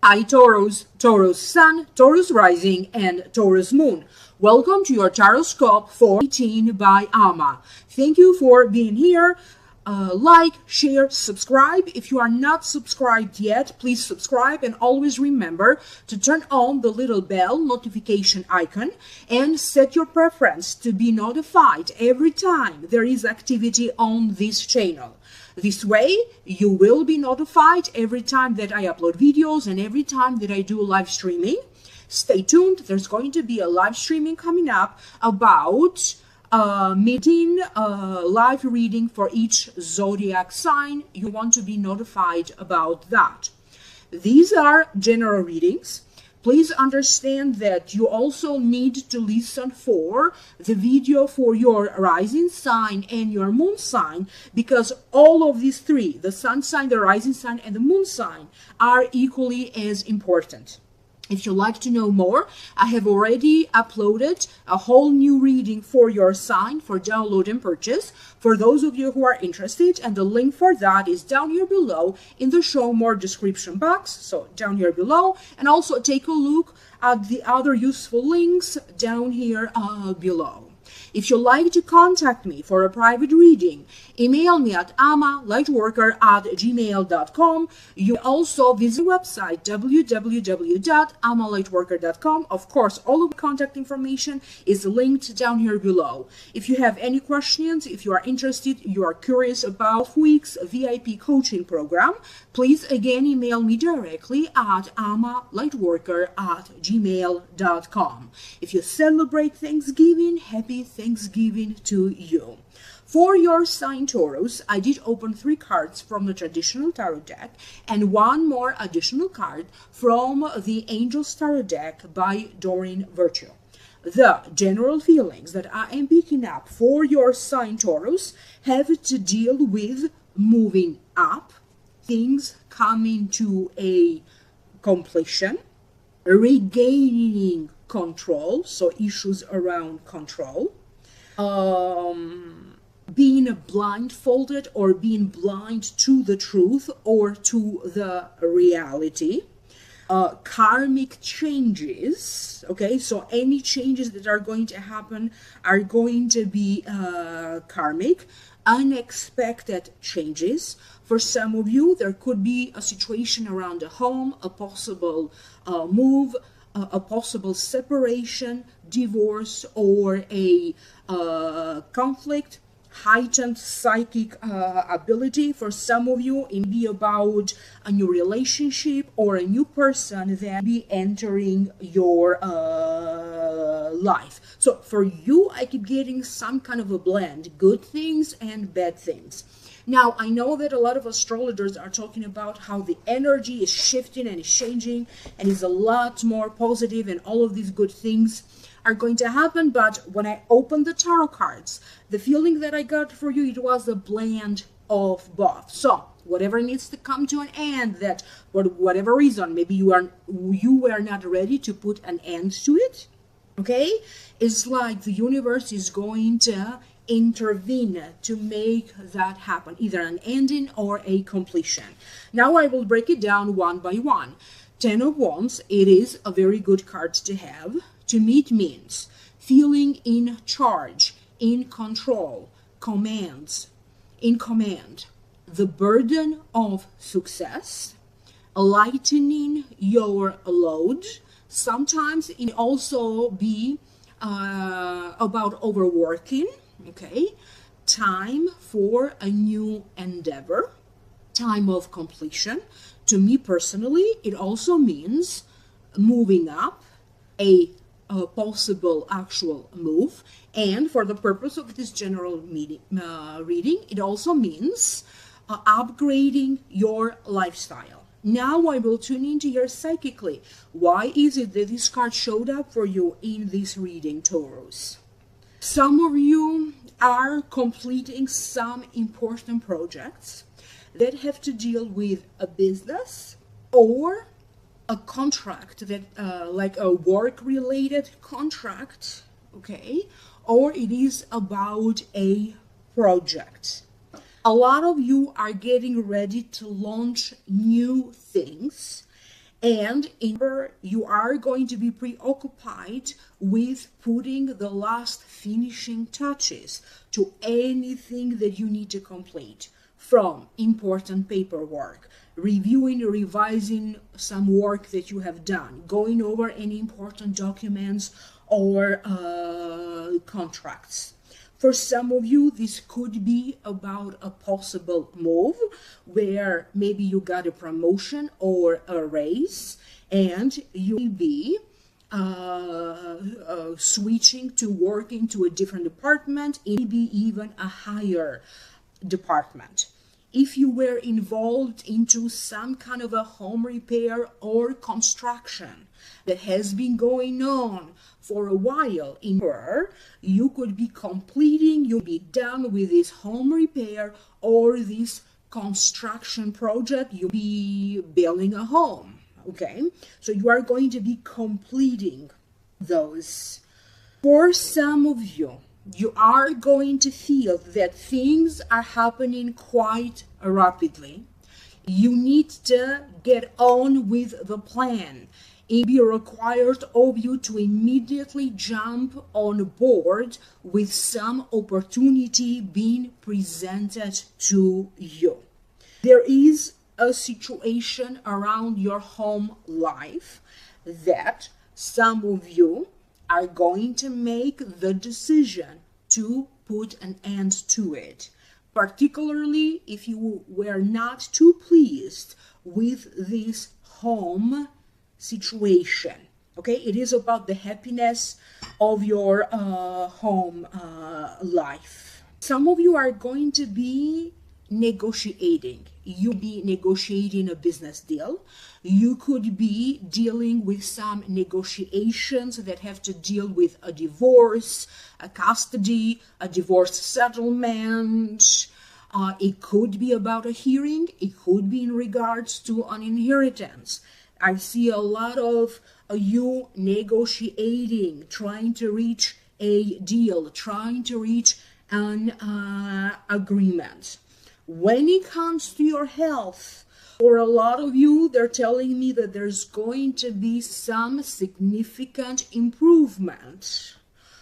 Hi Taurus, Taurus Sun, Taurus Rising, and Taurus Moon. Welcome to your Tarot Scope for 18 by Ama. Thank you for being here. Like, share, subscribe. If you are not subscribed yet, please subscribe and always remember to turn on the little bell notification icon and set your preference to be notified every time there is activity on this channel. This way, you will be notified every time that I upload videos and every time that I do live streaming. Stay tuned. There's going to be a live streaming coming up about meeting live reading for each zodiac sign. You want to be notified about that. These are general readings. Please understand that you also need to listen for the video for your rising sign and your moon sign, because all of these three, the sun sign, the rising sign, and the moon sign, are equally as important. If you'd like to know more, I have already uploaded a whole new reading for your sign for download and purchase for those of you who are interested, and the link for that is down here below in the show more description box, so down here below, and also take a look at the other useful links down here below. If you'd like to contact me for a private reading, email me at amalightworker@gmail.com. You can also visit the website www.amalightworker.com. Of course, all of the contact information is linked down here below. If you have any questions, if you are interested, you are curious about week's VIP coaching program, please again email me directly at amalightworker@gmail.com. If you celebrate Thanksgiving, happy Thanksgiving to you. For your sign Taurus, I did open 3 cards from the traditional tarot deck and 1 more additional card from the Angels Tarot deck by Doreen Virtue. The general feelings that I am picking up for your sign Taurus have to deal with moving up, things coming to a completion, regaining control, so issues around control, being blindfolded or being blind to the truth or to the reality, karmic changes. Okay, so any changes that are going to happen are going to be karmic, unexpected changes. For some of you, there could be a situation around a home, a possible move, a possible separation, divorce, or a conflict, heightened psychic ability. For some of you, it be about a new relationship or a new person that be entering your life. So for you, I keep getting some kind of a blend, good things and bad things. Now, I know that a lot of astrologers are talking about how the energy is shifting and is changing and is a lot more positive, and all of these good things are going to happen. But when I opened the tarot cards, the feeling that I got for you, it was a blend of both. So whatever needs to come to an end, that for whatever reason, maybe you were not ready to put an end to it, okay? It's like the universe is going to intervene to make that happen, either an ending or a completion. Now I will break it down one by one. 10 of Wands, it is a very good card to have. To meet means feeling in charge, in control, in command, the burden of success, lightening your load. Sometimes it also be about overworking. Okay, time for a new endeavor, time of completion. To me personally, it also means moving up, a possible actual move. And for the purpose of this general reading, it also means upgrading your lifestyle. Now I will tune into your psychically. Why is it that this card showed up for you in this reading, Taurus? Some of you are completing some important projects that have to deal with a business or a contract, that like a work-related contract, okay? Or it is about a project. A lot of you are getting ready to launch new things, And you are going to be preoccupied with putting the last finishing touches to anything that you need to complete, from important paperwork, reviewing, revising some work that you have done, going over any important documents or contracts. For some of you, this could be about a possible move where maybe you got a promotion or a raise and you may be switching to working to a different department, maybe even a higher department. If you were involved into some kind of a home repair or construction that has been going on for a while, you could be completing, you'll be done with this home repair or this construction project, you'll be building a home, okay? So you are going to be completing those. For some of you, you are going to feel that things are happening quite rapidly. You need to get on with the plan. It will be required of you to immediately jump on board with some opportunity being presented to you. There is a situation around your home life that some of you are going to make the decision to put an end to it, particularly if you were not too pleased with this home situation. Okay, it is about the happiness of your home life. Some of you are going to be negotiating. You'll be negotiating a business deal. You could be dealing with some negotiations that have to deal with a divorce, a custody, a divorce settlement. It could be about a hearing. It could be in regards to an inheritance. I see a lot of you negotiating, trying to reach a deal, trying to reach an agreement. When it comes to your health, for a lot of you, they're telling me that there's going to be some significant improvement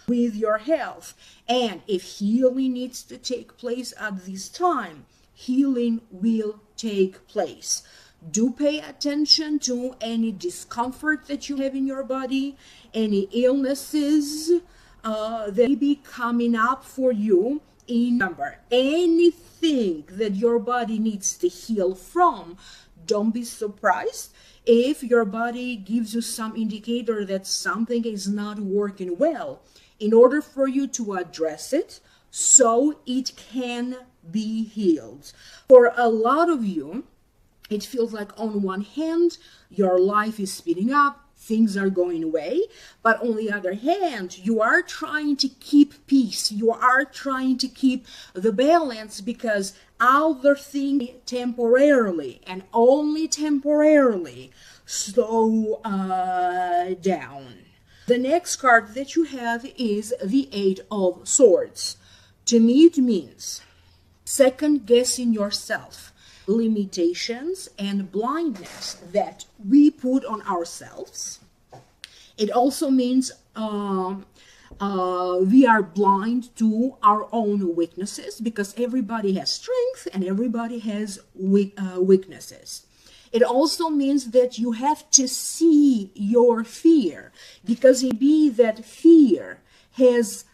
with your health. And if healing needs to take place at this time, healing will take place. Do pay attention to any discomfort that you have in your body, any illnesses that may be coming up for you. Remember, anything that your body needs to heal from, don't be surprised if your body gives you some indicator that something is not working well, in order for you to address it so it can be healed. For a lot of you, it feels like on one hand, your life is speeding up, things are going away, but on the other hand, you are trying to keep peace. You are trying to keep the balance because other things temporarily and only temporarily slow down. The next card that you have is the Eight of Swords. To me, it means second guessing yourself, limitations and blindness that we put on ourselves. It also means we are blind to our own weaknesses, because everybody has strength and everybody has weaknesses. It also means that you have to see your fear, because it be that fear has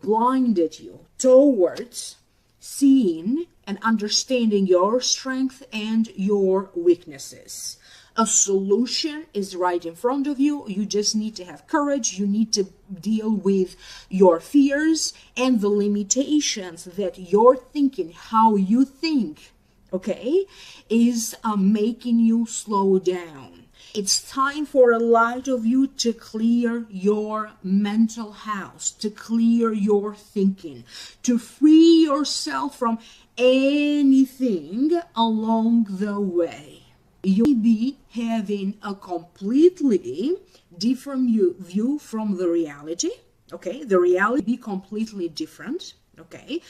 blinded you towards seeing and understanding your strength and your weaknesses. A solution is right in front of you. You just need to have courage. You need to deal with your fears and the limitations that your thinking, how you think, okay, is making you slow down. It's time for a lot of you to clear your mental house, to clear your thinking, to free yourself from anything along the way. You may be having a completely different view from the reality, okay? The reality be completely different, okay?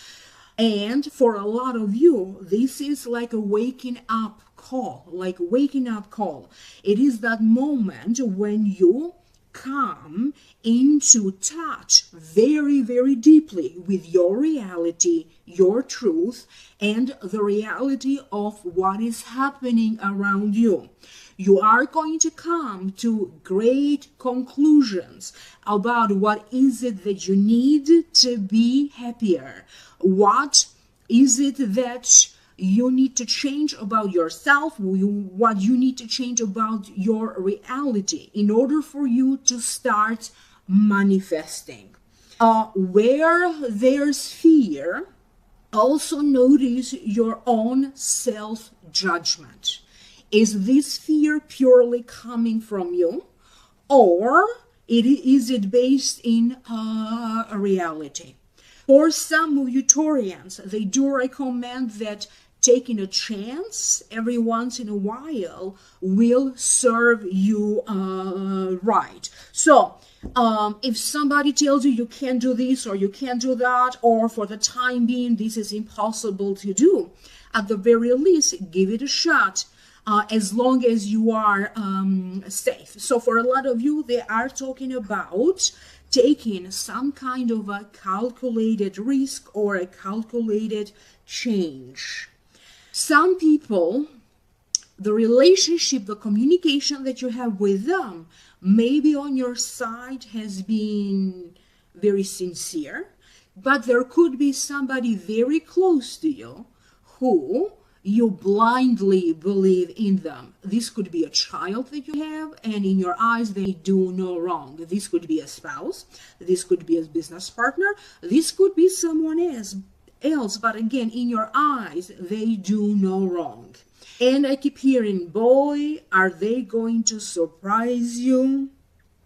And for a lot of you, this is like a waking up call, like waking up call. It is that moment when you come into touch very, very deeply with your reality, your truth, and the reality of what is happening around you. You are going to come to great conclusions about what is it that you need to be happier. What is it that you need to change about yourself, what you need to change about your reality in order for you to start manifesting. Where there's fear, also notice your own self-judgment. Is this fear purely coming from you, or is it based in a reality? For some of you Taurians, they do recommend that taking a chance every once in a while will serve you right. So if somebody tells you can't do this or you can't do that, or for the time being this is impossible to do, at the very least give it a shot, as long as you are safe. So for a lot of you, they are talking about taking some kind of a calculated risk or a calculated change. Some people, the relationship, the communication that you have with them, maybe on your side has been very sincere, but there could be somebody very close to you who you blindly believe in them. This could be a child that you have, and in your eyes they do no wrong. This could be a spouse, this could be a business partner, this could be someone else, but again, in your eyes, they do no wrong. And I keep hearing, boy, are they going to surprise you?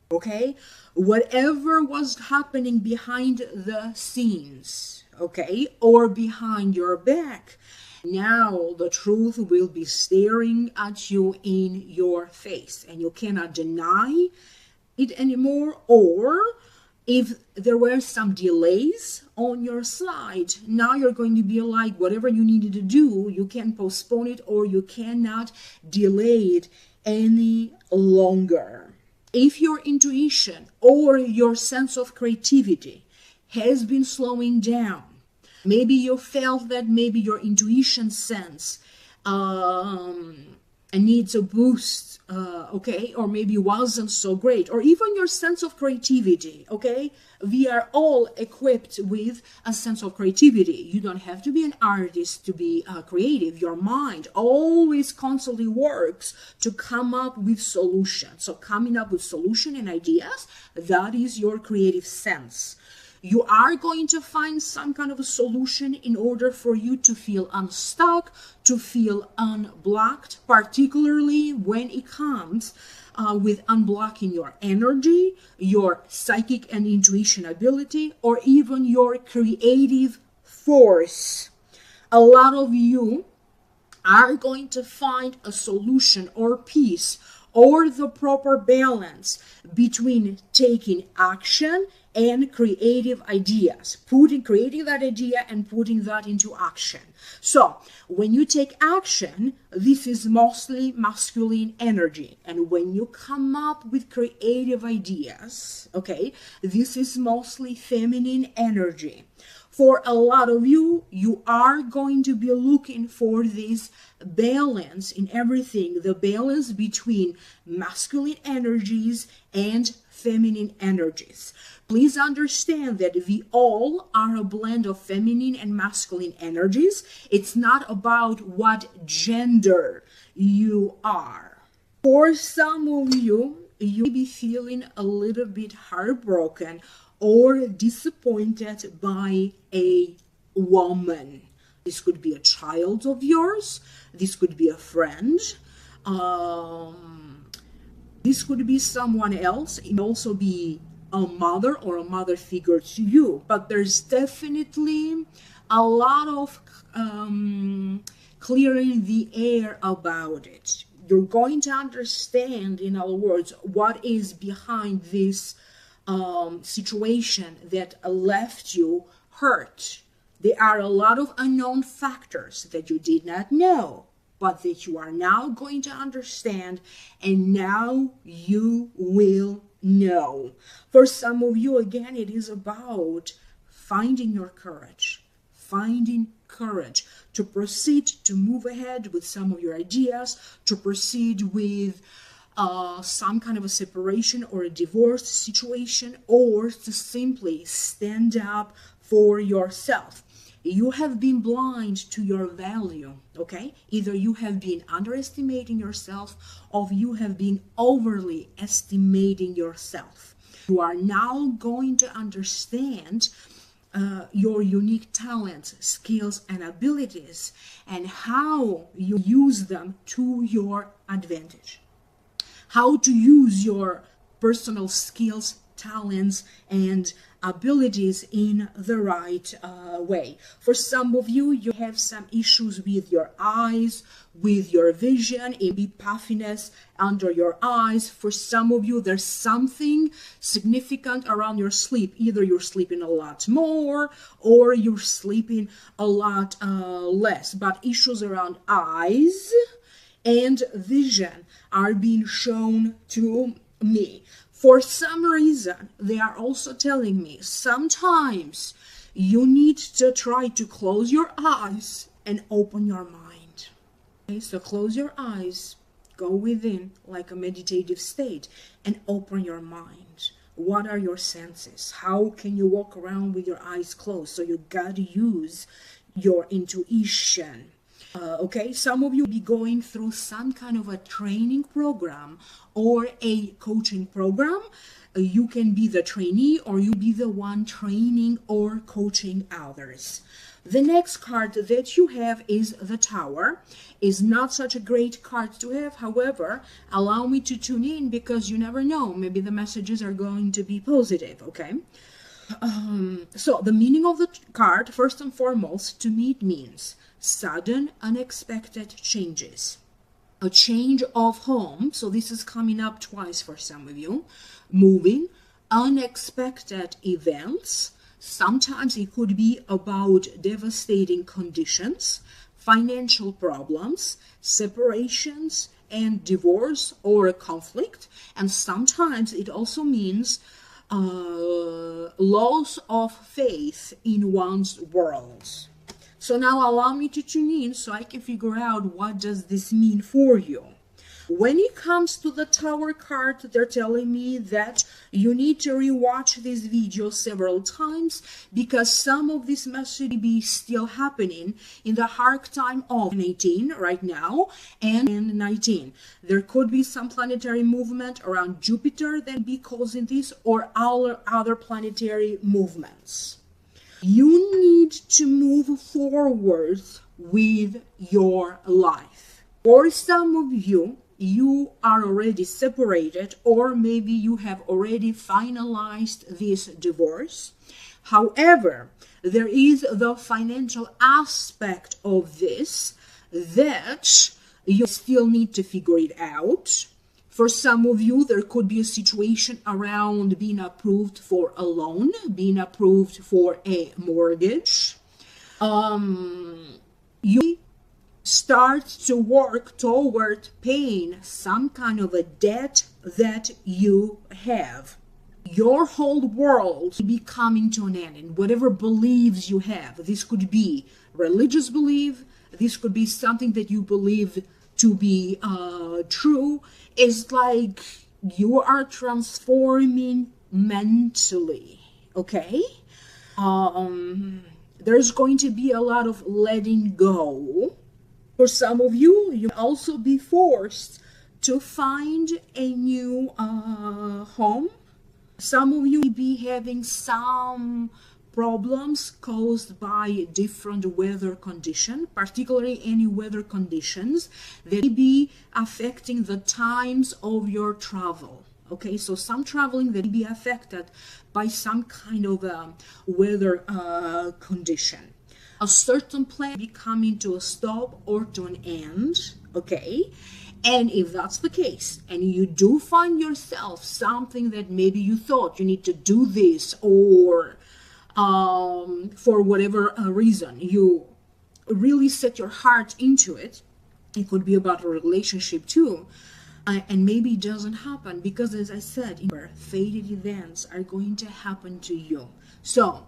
Okay? Whatever was happening behind the scenes, okay, or behind your back, now the truth will be staring at you in your face, and you cannot deny it anymore. Or if there were some delays on your side, now you're going to be like, whatever you needed to do, you can postpone it, or you cannot delay it any longer. If your intuition or your sense of creativity has been slowing down, maybe you felt that maybe your intuition sense needs a boost, okay, or maybe wasn't so great, or even your sense of creativity, okay? We are all equipped with a sense of creativity. You don't have to be an artist to be creative. Your mind always constantly works to come up with solutions. So coming up with solution and ideas, that is your creative sense. You are going to find some kind of a solution in order for you to feel unstuck, to feel unblocked, particularly when it comes with unblocking your energy, your psychic and intuition ability, or even your creative force. A lot of you are going to find a solution or peace or the proper balance between taking action and creative ideas, creating that idea and putting that into action. So when you take action, this is mostly masculine energy. And when you come up with creative ideas, okay, this is mostly feminine energy. For a lot of you, you are going to be looking for this balance in everything, the balance between masculine energies and feminine energies. Please understand that we all are a blend of feminine and masculine energies. It's not about what gender you are. For some of you, you may be feeling a little bit heartbroken or disappointed by a woman. This could be a child of yours. This could be a friend. This could be someone else. It may also be a mother or a mother figure to you. But there's definitely a lot of clearing the air about it. You're going to understand, in other words, what is behind this situation that left you hurt. There are a lot of unknown factors that you did not know. but that you are now going to understand, and now you will know. For some of you, again, it is about finding your courage, finding courage to proceed, to move ahead with some of your ideas, to proceed with some kind of a separation or a divorce situation, or to simply stand up for yourself. You have been blind to your value, okay? Either you have been underestimating yourself, or you have been overly estimating yourself. You are now going to understand your unique talents, skills, and abilities, and how you use them to your advantage. How to use your personal skills, talents, and abilities in the right way. For some of you, you have some issues with your eyes, with your vision, maybe puffiness under your eyes. For some of you, there's something significant around your sleep. Either you're sleeping a lot more or you're sleeping a lot less. But issues around eyes and vision are being shown to me. For some reason, they are also telling me sometimes you need to try to close your eyes and open your mind. Okay, so close your eyes, go within like a meditative state, and open your mind. What are your senses? How can you walk around with your eyes closed? So you got to use your intuition. Okay, some of you will be going through some kind of a training program or a coaching program. You can be the trainee or you be the one training or coaching others. The next card that you have is the Tower. Is not such a great card to have. However, allow me to tune in because you never know. Maybe the messages are going to be positive, okay? So the meaning of the card, first and foremost, to me it means sudden, unexpected changes. A change of home, so this is coming up twice for some of you. Moving, unexpected events. Sometimes it could be about devastating conditions, financial problems, separations, and divorce or a conflict. And sometimes it also means loss of faith in one's world. So now allow me to tune in so I can figure out what does this mean for you. When it comes to the Tower card, they're telling me that you need to rewatch this video several times because some of this message may be still happening in the arc time of 18 right now and in 19. There could be some planetary movement around Jupiter that be causing this or other planetary movements. You need to move forward with your life. For some of you, you are already separated or maybe you have already finalized this divorce. However, there is the financial aspect of this that you still need to figure it out. For some of you, there could be a situation around being approved for a loan, being approved for a mortgage. You start to work toward paying some kind of a debt that you have. Your whole world will be coming to an end, and whatever beliefs you have, this could be religious belief, this could be something that you believe to be true. It's like you are transforming mentally, okay? There's going to be a lot of letting go. For some of you, you will also be forced to find a new home. Some of you will be having some problems caused by different weather conditions, particularly any weather conditions that may be affecting the times of your travel. Okay, so some traveling that may be affected by some kind of weather condition. A certain plan will be coming to a stop or to an end, okay? And if that's the case, and you do find yourself something that maybe you thought you need to do this, or for whatever reason, you really set your heart into it, It could be about a relationship too. And maybe it doesn't happen because, as I said, fated events are going to happen to you. So,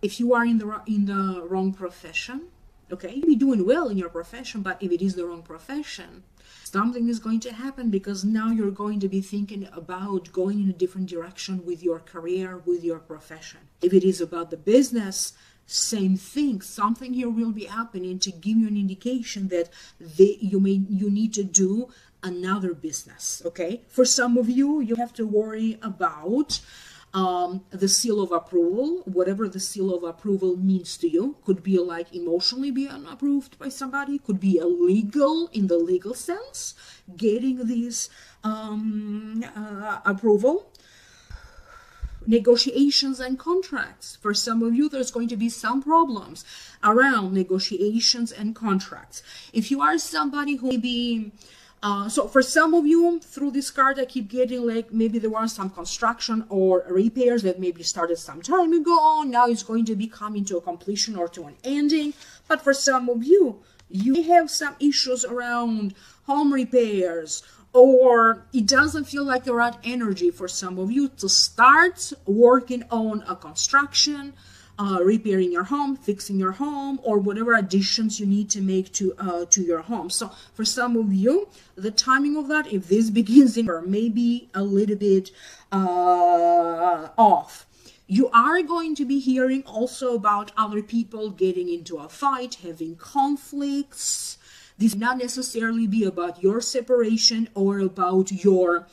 if you are in the wrong profession, okay, you'll be doing well in your profession, but if it is the wrong profession, something is going to happen because now you're going to be thinking about going in a different direction with your career, with your profession. If it is about the business, same thing. Something here will be happening to give you an indication that you need to do another business. Okay, for some of you, you have to worry about the seal of approval, whatever the seal of approval means to you. Could be like emotionally being approved by somebody, could be illegal in the legal sense, getting this approval. Negotiations and contracts. For some of you, there's going to be some problems around negotiations and contracts. If you are somebody who may be so for some of you, through this card, I keep getting like maybe there was some construction or repairs that maybe started some time ago. Now it's going to be coming to a completion or to an ending. But for some of you, you may have some issues around home repairs, or it doesn't feel like the right energy for some of you to start working on a construction, repairing your home, fixing your home, or whatever additions you need to make to your home. So for some of you, the timing of that, if this begins in or maybe a little bit off. You are going to be hearing also about other people getting into a fight, having conflicts. This will not necessarily be about your separation or about your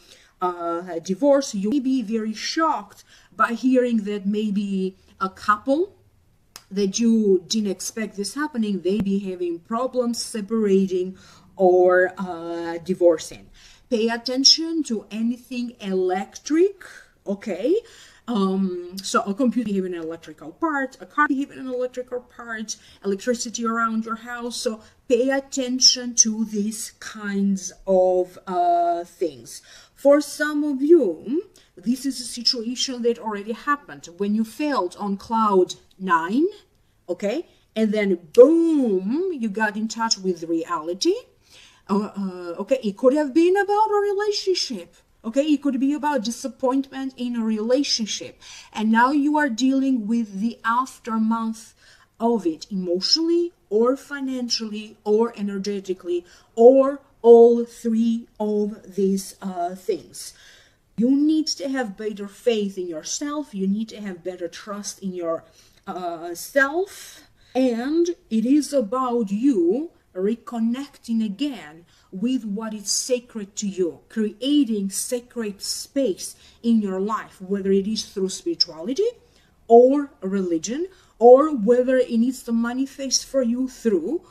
divorce. You may be very shocked by hearing that maybe a couple that you didn't expect this happening, they be having problems separating or divorcing. Pay attention to anything electric, okay? So a computer having an electrical part, a car having an electrical part, electricity around your house. So pay attention to these kinds of things. For some of you, this is a situation that already happened when you felt on cloud 9, okay? And then boom, you got in touch with reality. Okay, it could have been about a relationship. Okay, it could be about disappointment in a relationship. And now you are dealing with the aftermath of it, emotionally or financially or energetically, or all three of these things. You need to have better faith in yourself. You need to have better trust in yourself. And it is about you reconnecting again with what is sacred to you, creating sacred space in your life, whether it is through spirituality or religion, or whether it needs to manifest for you through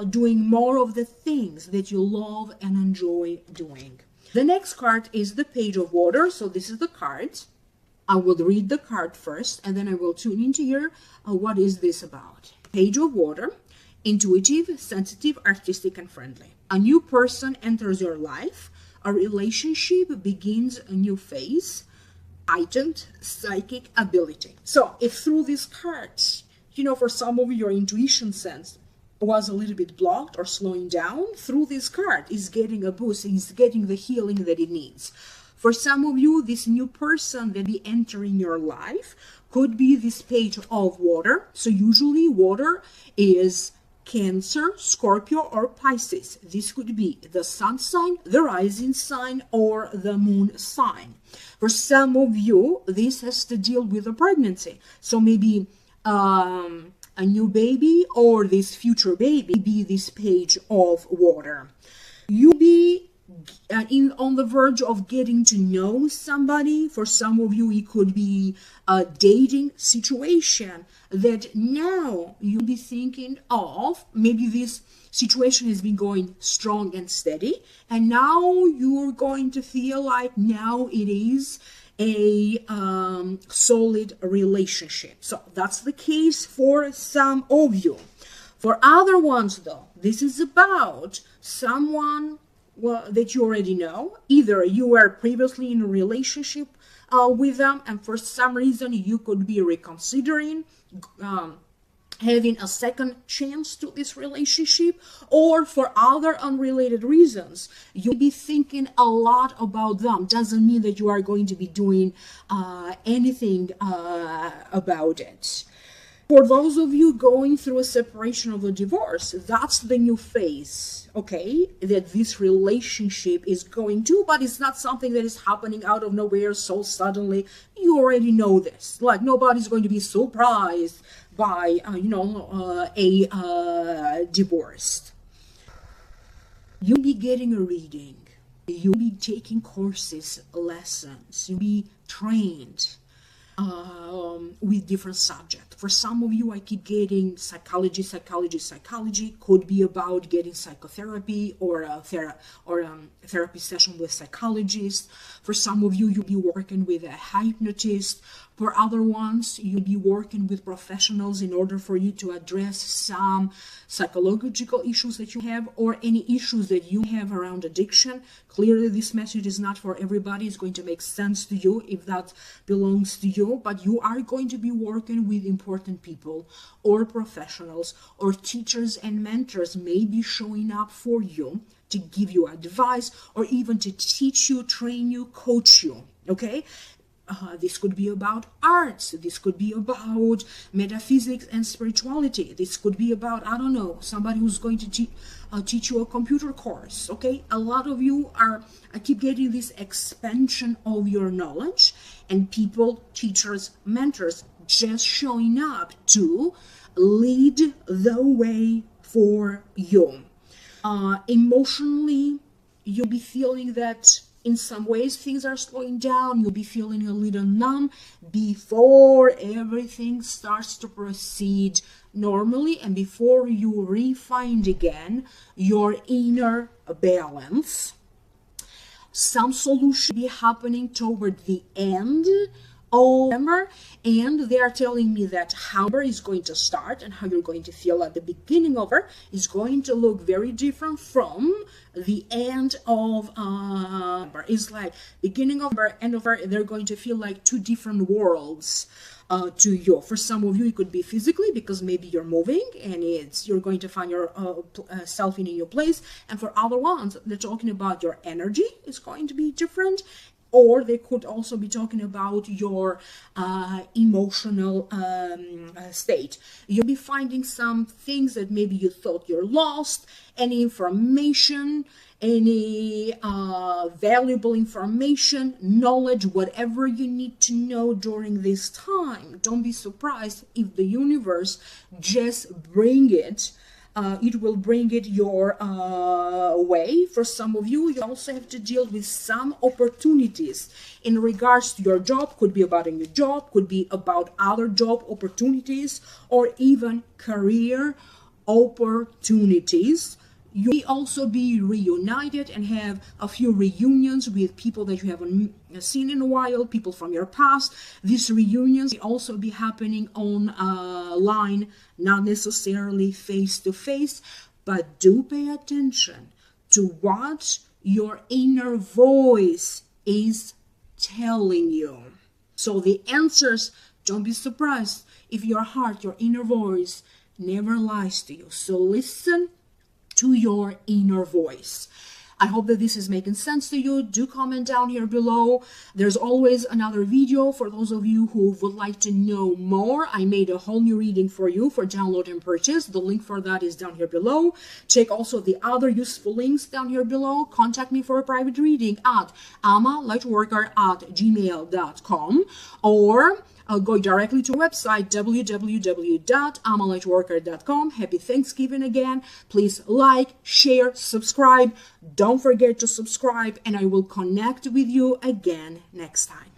doing more of the things that you love and enjoy doing. The next card is the Page of Water. So this is the card. I will read the card first, and then I will tune into here. What is this about? Page of Water. Intuitive, sensitive, artistic, and friendly. A new person enters your life. A relationship begins a new phase. Heightened psychic ability. So if through these cards, for some of you, your intuition sense was a little bit blocked or slowing down, through this card is getting a boost, is getting the healing that it needs. For some of you, this new person that be entering your life could be this Page of Water. So usually water is Cancer, Scorpio, or Pisces. This could be the sun sign, the rising sign, or the moon sign. For some of you, this has to deal with a pregnancy. So maybe a new baby or this future baby be this Page of Water. You be on the verge of getting to know somebody. For some of you, it could be a dating situation that now you'll be thinking of. Maybe this situation has been going strong and steady, and now you're going to feel like now it is a solid relationship. So that's the case for some of you. For other ones, though, this is about someone that you already know. Either you were previously in a relationship with them, and for some reason you could be reconsidering having a second chance to this relationship, or for other unrelated reasons, you'll be thinking a lot about them. Doesn't mean that you are going to be doing anything about it. For those of you going through a separation or a divorce, that's the new phase, okay, that this relationship is going to, but it's not something that is happening out of nowhere so suddenly. You already know this. Like, nobody's going to be surprised by, a divorce. You'll be getting a reading. You'll be taking courses, lessons. You'll be trained with different subjects. For some of you, I keep getting psychology. Could be about getting psychotherapy or a therapy session with psychologists. For some of you, you'll be working with a hypnotist. For other ones, you'll be working with professionals in order for you to address some psychological issues that you have, or any issues that you have around addiction. Clearly, this message is not for everybody. It's going to make sense to you if that belongs to you, but you are going to be working with important people or professionals or teachers and mentors may be showing up for you to give you advice or even to teach you, train you, coach you, okay? This could be about arts. This could be about metaphysics and spirituality. This could be about, I don't know, somebody who's going to teach you a computer course, okay? A lot of you I keep getting this expansion of your knowledge, and people, teachers, mentors just showing up to lead the way for you. Emotionally, you'll be feeling that in some ways things are slowing down. You'll be feeling a little numb before everything starts to proceed normally and before you refine again your inner balance. Some solution be happening toward the end of November, and they are telling me that how November is going to start and how you're going to feel at the beginning of it is going to look very different from the end of November. It's like beginning of November, end of November, they're going to feel like two different worlds to you. For some of you, it could be physically because maybe you're moving and you're going to find yourself in a new place. And for other ones, they're talking about your energy is going to be different. Or they could also be talking about your emotional state. You'll be finding some things that maybe you thought you're lost, any information, any valuable information, knowledge, whatever you need to know during this time. Don't be surprised if the universe just bring it. It will bring it your way. For some of you, you also have to deal with some opportunities in regards to your job. Could be about a new job, could be about other job opportunities, or even career opportunities. You may also be reunited and have a few reunions with people that you haven't seen in a while, people from your past. These reunions may also be happening online, not necessarily face-to-face, but do pay attention to what your inner voice is telling you. So the answers, don't be surprised if your heart, your inner voice never lies to you. So listen to your inner voice. I hope that this is making sense to you. Do comment down here below. There's always another video for those of you who would like to know more. I made a whole new reading for you for download and purchase. The link for that is down here below. Check also the other useful links down here below. Contact me for a private reading at amalightworker@gmail.com, or go directly to our website, www.amalightworker.com. Happy Thanksgiving again. Please like, share, subscribe. Don't forget to subscribe, and I will connect with you again next time.